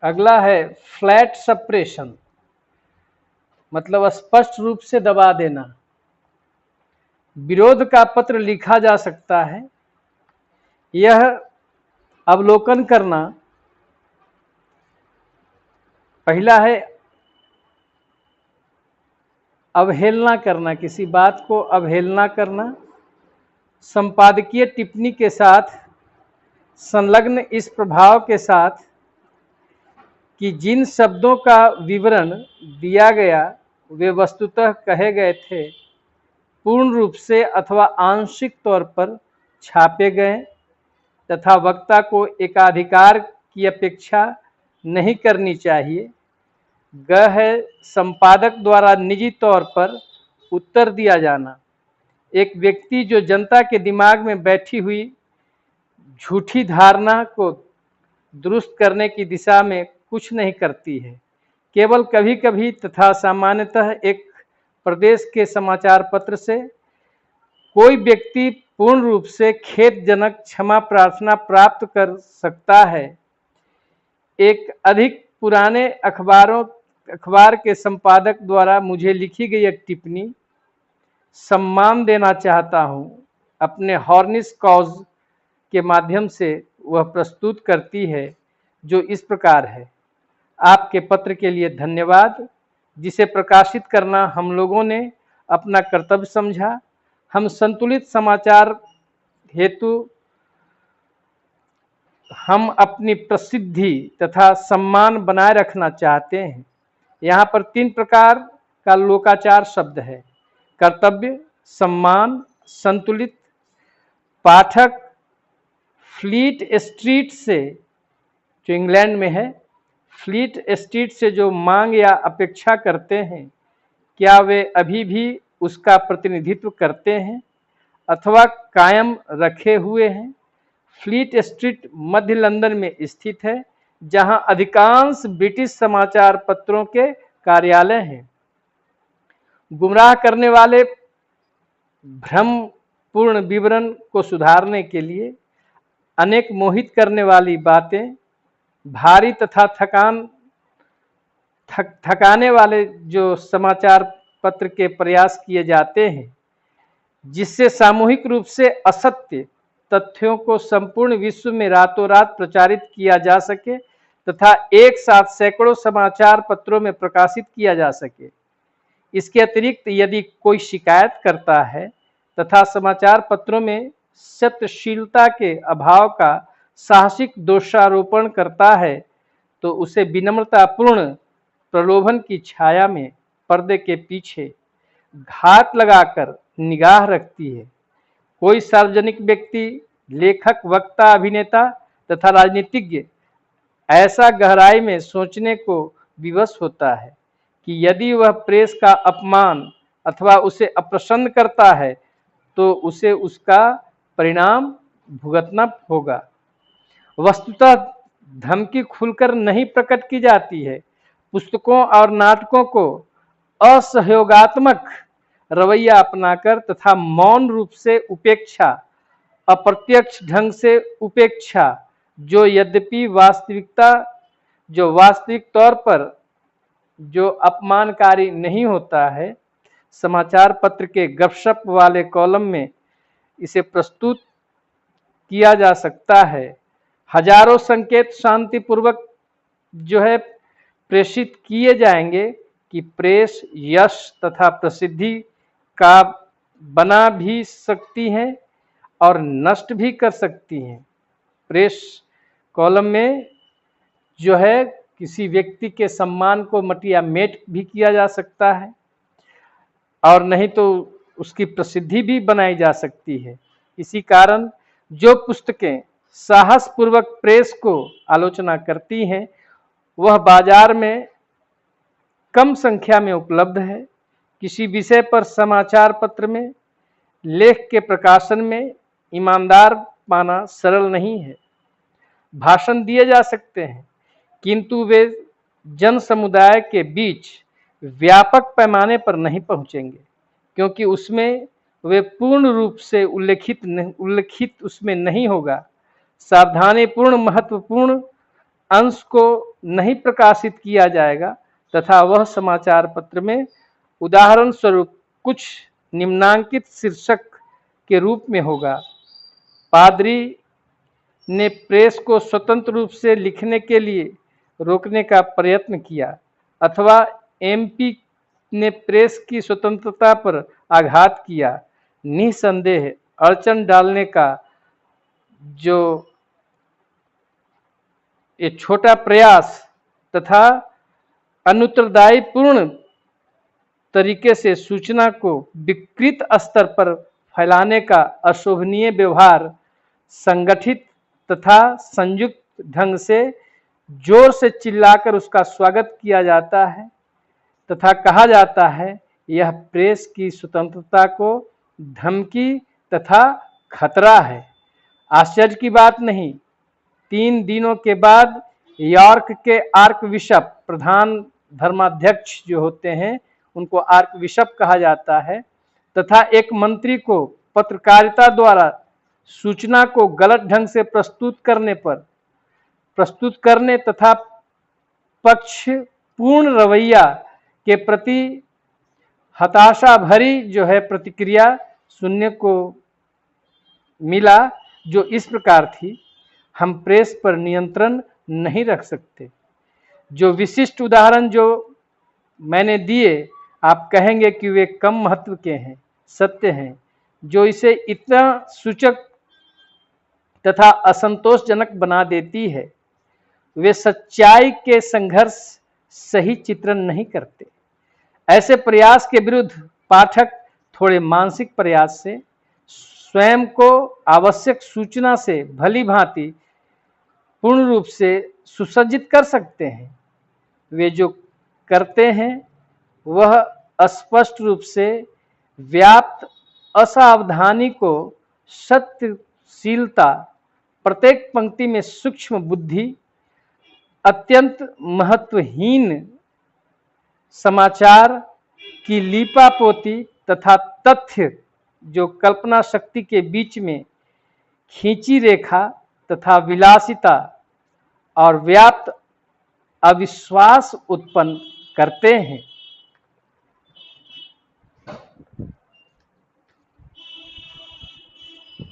अगला है flat suppression, मतलब स्पष्ट रूप से दबा देना। विरोध का पत्र लिखा जा सकता है। यह अवलोकन करना, पहला है अवहेलना करना, किसी बात को अवहेलना करना। संपादकीय टिप्पणी के साथ संलग्न इस प्रभाव के साथ कि जिन शब्दों का विवरण दिया गया वे वस्तुतः कहे गए थे, पूर्ण रूप से अथवा आंशिक तौर पर छापे गए तथा वक्ता को एकाधिकार की अपेक्षा नहीं करनी चाहिए। ग है संपादक द्वारा निजी तौर पर उत्तर दिया जाना। एक व्यक्ति जो जनता के दिमाग में बैठी हुई झूठी धारणा को दुरुस्त करने की दिशा में कुछ नहीं करती है, केवल कभी कभी तथा सामान्यतः एक प्रदेश के समाचार पत्र से कोई व्यक्ति पूर्ण रूप से खेदजनक क्षमा प्रार्थना प्राप्त कर सकता है। एक अधिक पुराने अखबार के संपादक द्वारा मुझे लिखी गई एक टिप्पणी सम्मान देना चाहता हूं। अपने हॉर्निस कॉज के माध्यम से वह प्रस्तुत करती है, जो इस प्रकार है। आपके पत्र के लिए धन्यवाद, जिसे प्रकाशित करना हम लोगों ने अपना कर्तव्य समझा। हम संतुलित समाचार हेतु हम अपनी प्रसिद्धि तथा सम्मान बनाए रखना चाहते हैं। यहाँ पर 3 प्रकार का लोकाचार शब्द है: कर्तव्य, सम्मान, संतुलित। पाठक फ्लीट स्ट्रीट से, जो इंग्लैंड में है, फ्लीट स्ट्रीट से जो मांग या अपेक्षा करते हैं, क्या वे अभी भी उसका प्रतिनिधित्व करते हैं अथवा कायम रखे हुए हैं? फ्लीट स्ट्रीट मध्य लंदन में स्थित है, जहां अधिकांश ब्रिटिश समाचार पत्रों के कार्यालय हैं। गुमराह करने वाले भ्रमपूर्ण विवरण को सुधारने के लिए अनेक मोहित करने वाली बातें, भारी तथा थकाने वाले जो समाचार पत्र के प्रयास किए जाते हैं, जिससे सामूहिक रूप से असत्य तथ्यों को संपूर्ण विश्व में रातों रात प्रचारित किया जा सके तथा एक साथ सैकड़ों समाचार पत्रों में प्रकाशित किया जा सके। इसके अतिरिक्त यदि कोई शिकायत करता है तथा समाचार पत्रों में सत्यशीलता के अभाव का साहसिक दोषारोपण करता है, तो उसे विनम्रतापूर्ण प्रलोभन की छाया में पर्दे के पीछे घात लगाकर निगाह रखती है। कोई सार्वजनिक व्यक्ति, लेखक, वक्ता, अभिनेता तथा राजनीतिज्ञ ऐसा गहराई में सोचने को विवश होता है कि यदि वह प्रेस का अपमान अथवा उसे अप्रसन्न करता है तो उसे उसका परिणाम भुगतना होगा। वस्तुतः धमकी खुलकर नहीं प्रकट की जाती है। पुस्तकों और नाटकों को असहयोगात्मक रवैया अपनाकर तथा मौन रूप से उपेक्षा, अप्रत्यक्ष ढंग से उपेक्षा, जो यद्यपि वास्तविक तौर पर जो अपमानकारी नहीं होता है, समाचार पत्र के गपशप वाले कॉलम में इसे प्रस्तुत किया जा सकता है। हजारों संकेत शांतिपूर्वक जो है प्रेषित किए जाएंगे कि प्रेस यश तथा प्रसिद्धि का बना भी सकती हैं और नष्ट भी कर सकती हैं। प्रेस कॉलम में जो है किसी व्यक्ति के सम्मान को मटिया मेट भी किया जा सकता है और नहीं तो उसकी प्रसिद्धि भी बनाई जा सकती है। इसी कारण जो पुस्तकें साहसपूर्वक प्रेस को आलोचना करती हैं, वह बाजार में कम संख्या में उपलब्ध है। किसी विषय पर समाचार पत्र में लेख के प्रकाशन में ईमानदार पाना सरल नहीं है। भाषण दिए जा सकते हैं, किंतु वे जन समुदाय के बीच व्यापक पैमाने पर नहीं पहुंचेंगे, क्योंकि उसमें वे पूर्ण रूप से उल्लेखित उसमें नहीं होगा। सावधानीपूर्ण महत्वपूर्ण अंश को नहीं प्रकाशित किया जाएगा तथा वह समाचार पत्र में उदाहरण स्वरूप कुछ निम्नांकित शीर्षक के रूप में होगा। पादरी ने प्रेस को स्वतंत्र रूप से लिखने के लिए रोकने का प्रयत्न किया अथवा एमपी ने प्रेस की स्वतंत्रता पर आघात किया। निसंदेह अड़चन डालने का जो ये छोटा प्रयास तथा अनुत्तरदायी पूर्ण तरीके से सूचना को विकृत स्तर पर फैलाने का अशोभनीय व्यवहार संगठित तथा संयुक्त ढंग से जोर से चिल्लाकर उसका स्वागत किया जाता है तथा कहा जाता है यह प्रेस की स्वतंत्रता को धमकी तथा खतरा है। आश्चर्य की बात नहीं, 3 दिनों के बाद यॉर्क के आर्क बिशप, प्रधान धर्माध्यक्ष जो होते हैं उनको आर्क बिशप कहा जाता है, तथा एक मंत्री को पत्रकारिता द्वारा सूचना को गलत ढंग से प्रस्तुत करने तथा पक्षपूर्ण रवैया के प्रति हताशा भरी जो है प्रतिक्रिया सुनने को मिला, जो इस प्रकार थी, हम प्रेस पर नियंत्रण नहीं रख सकते। जो विशिष्ट उदाहरण जो मैंने दिए, आप कहेंगे कि वे कम महत्व के हैं, सत्य हैं। जो इसे इतना सूचक तथा असंतोषजनक बना देती है, वे सच्चाई के संघर्ष सही चित्रण नहीं करते। ऐसे प्रयास के विरुद्ध पाठक थोड़े मानसिक प्रयास से स्वयं को आवश्यक सूचना से भली भांति पूर्ण रूप से सुसज्जित कर सकते हैं। वे जो करते हैं वह स्पष्ट रूप से व्याप्त असावधानी को सत्यशीलता, प्रत्येक पंक्ति में सूक्ष्म बुद्धि, अत्यंत महत्वहीन समाचार की लीपापोती तथा तथ्य जो कल्पना शक्ति के बीच में खींची रेखा तथा विलासिता और व्याप्त अविश्वास उत्पन्न करते हैं।